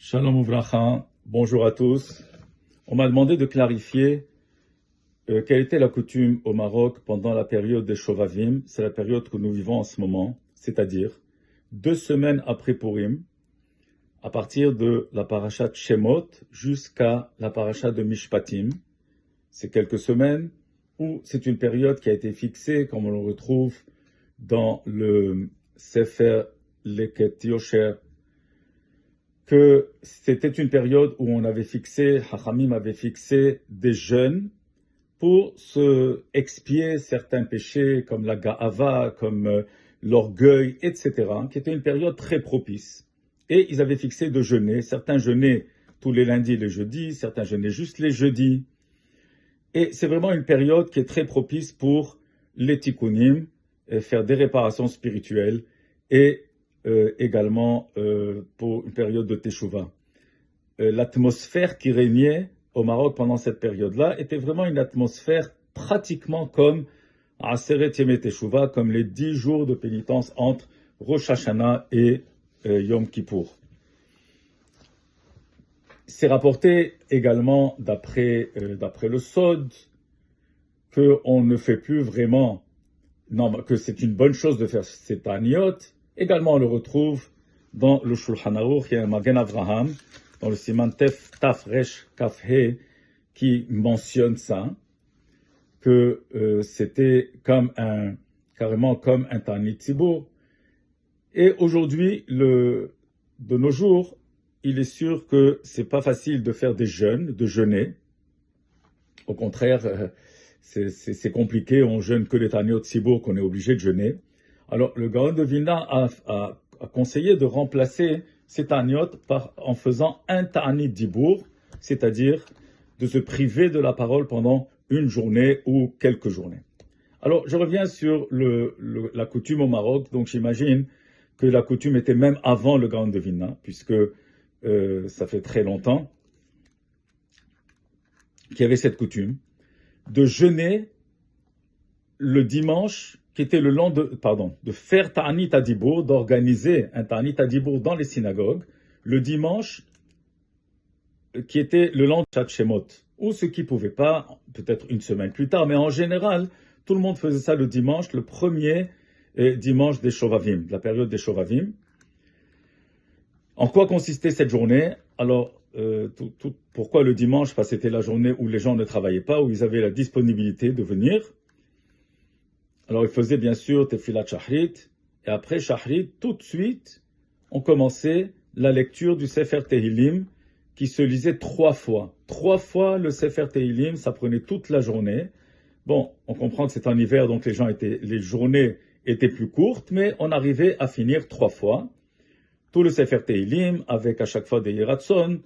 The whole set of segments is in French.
Shalom Uvracha, bonjour à tous. On m'a demandé de clarifier quelle était la coutume au Maroc pendant la période des Shovavim, c'est la période que nous vivons en ce moment, c'est-à-dire 2 semaines après Purim, à partir de la paracha de Shemot jusqu'à la paracha de Mishpatim. C'est quelques semaines où c'est une période qui a été fixée, comme on le retrouve dans le Sefer Leket Yosher, que c'était une période où on avait fixé, Hachamim avait fixé des jeûnes pour se expier certains péchés comme la Ga'ava, comme l'orgueil, etc., qui était une période très propice. Et ils avaient fixé de jeûner. Certains jeûnaient tous les lundis et les jeudis, certains jeûnaient juste les jeudis. Et c'est vraiment une période qui est très propice pour les tikkunim, faire des réparations spirituelles et également pour une période de Teshuvah. L'atmosphère qui régnait au Maroc pendant cette période-là était vraiment une atmosphère pratiquement comme Aseret Yemei Teshuvah, comme les 10 jours de pénitence entre Rosh Hashanah et Yom Kippour. C'est rapporté également d'après le Sod qu'on ne fait plus vraiment, que c'est une bonne chose de faire ces ta'aniyot. Également, on le retrouve dans le Shulchan Aruch, il y a un Magen Avraham, dans le Siman Taf Resh Kaf He, qui mentionne ça, que c'était carrément comme un ta'anit tzibur. Et aujourd'hui, de nos jours, il est sûr que c'est pas facile de faire des jeûnes, de jeûner. Au contraire, c'est compliqué, on jeûne que les ta'aniyot tzibur qu'on est obligé de jeûner. Alors, le Gaon de Vilna a conseillé de remplacer ces ta'aniyot en faisant un ta'anit dibour, c'est-à-dire de se priver de la parole pendant une journée ou quelques journées. Alors, je reviens sur la coutume au Maroc. Donc, j'imagine que la coutume était même avant le Gaon de Vilna, puisque ça fait très longtemps qu'il y avait cette coutume de jeûner le dimanche, qui était de faire ta'anit adibour, d'organiser un ta'anit adibour dans les synagogues, le dimanche, qui était le lendemain de Shemot, ou ceux qui ne pouvaient pas, peut-être une semaine plus tard, mais en général, tout le monde faisait ça le dimanche, le premier dimanche des Shovavim, de la période des Shovavim. En quoi consistait cette journée? Alors, pourquoi le dimanche? Parce que c'était la journée où les gens ne travaillaient pas, où ils avaient la disponibilité de venir. Alors, ils faisaient bien sûr Tefilat Shahrit, et après Shahrit, tout de suite, on commençait la lecture du Sefer Tehillim, qui se lisait 3 fois. 3 fois le Sefer Tehillim, ça prenait toute la journée. Bon, on comprend que c'est en hiver, donc les journées étaient plus courtes, mais on arrivait à finir 3 fois. Tout le Sefer Tehillim, avec à chaque fois des Yeratson,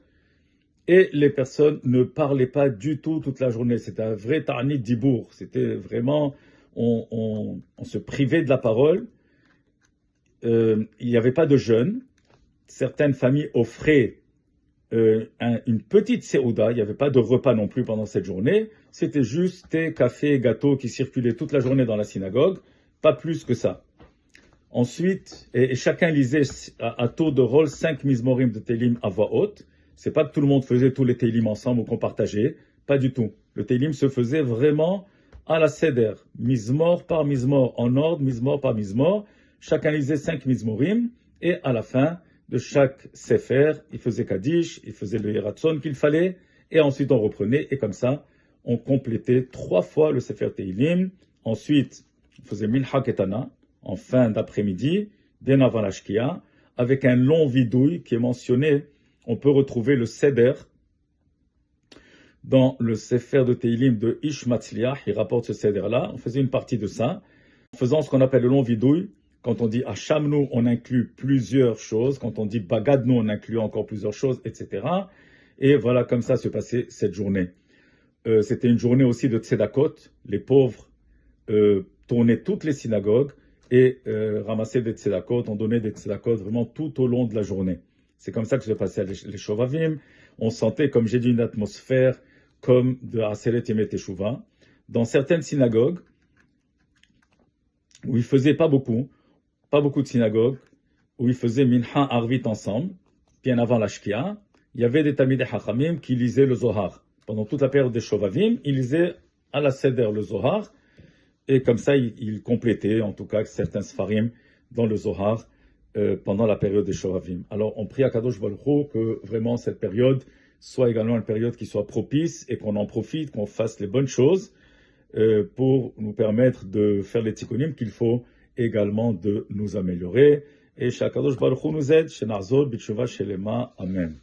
et les personnes ne parlaient pas du tout toute la journée. C'était un vrai ta'anit dibour. C'était vraiment, on se privait de la parole. Il n'y avait pas de jeûne. Certaines familles offraient une petite séouda. Il n'y avait pas de repas non plus pendant cette journée. C'était juste thé, café, gâteau qui circulaient toute la journée dans la synagogue. Pas plus que ça. Ensuite, et chacun lisait à tour de rôle 5 mizmorim de Tehillim à voix haute. C'est pas que tout le monde faisait tous les Tehillim ensemble ou qu'on partageait. Pas du tout. Le Tehillim se faisait vraiment à la seder. Mizmor par mizmor. En ordre, mizmor par mizmor. Chacun lisait 5 mizmorim. Et à la fin de chaque sefer, il faisait Kaddish, il faisait le Yeratson qu'il fallait. Et ensuite, on reprenait. Et comme ça, on complétait 3 fois le sefer Tehillim. Ensuite, on faisait Mincha Ketana en fin d'après-midi, bien avant la Shkia, avec un long vidouille qui est mentionné. On peut retrouver le Seder dans le Sefer de Tehillim de Ish Matzliach. Il rapporte ce Seder-là. On faisait une partie de ça. En faisant ce qu'on appelle le long vidouille, quand on dit Hashamnu, on inclut plusieurs choses. Quand on dit Bagadnu, on inclut encore plusieurs choses, etc. Et voilà, comme ça se passait cette journée. C'était une journée aussi de Tzedakot. Les pauvres tournaient toutes les synagogues et ramassaient des tzedakot, on donnait des tzedakot vraiment tout au long de la journée. C'est comme ça que se passaient les Shovavim. On sentait, comme j'ai dit, une atmosphère comme de Aseret Yemei Teshuvah. Dans certaines synagogues, où ils faisaient pas beaucoup de synagogues, où ils faisaient Mincha Arvit ensemble, bien avant la Shkia, il y avait des Talmidei Chachamim qui lisaient le Zohar. Pendant toute la période des Shovavim, ils lisaient à la Seder le Zohar, et comme ça, ils complétaient, en tout cas, certains Sfarim dans le Zohar pendant la période des Shovavim. Alors, on prie à Kadosh Baruch Hu que vraiment cette période soit également une période qui soit propice et qu'on en profite, qu'on fasse les bonnes choses pour nous permettre de faire les tikkunim qu'il faut également de nous améliorer. Et Shakadosh Baruch Hu nous aide, Shenachzor B'tshuva Shelema. Amen.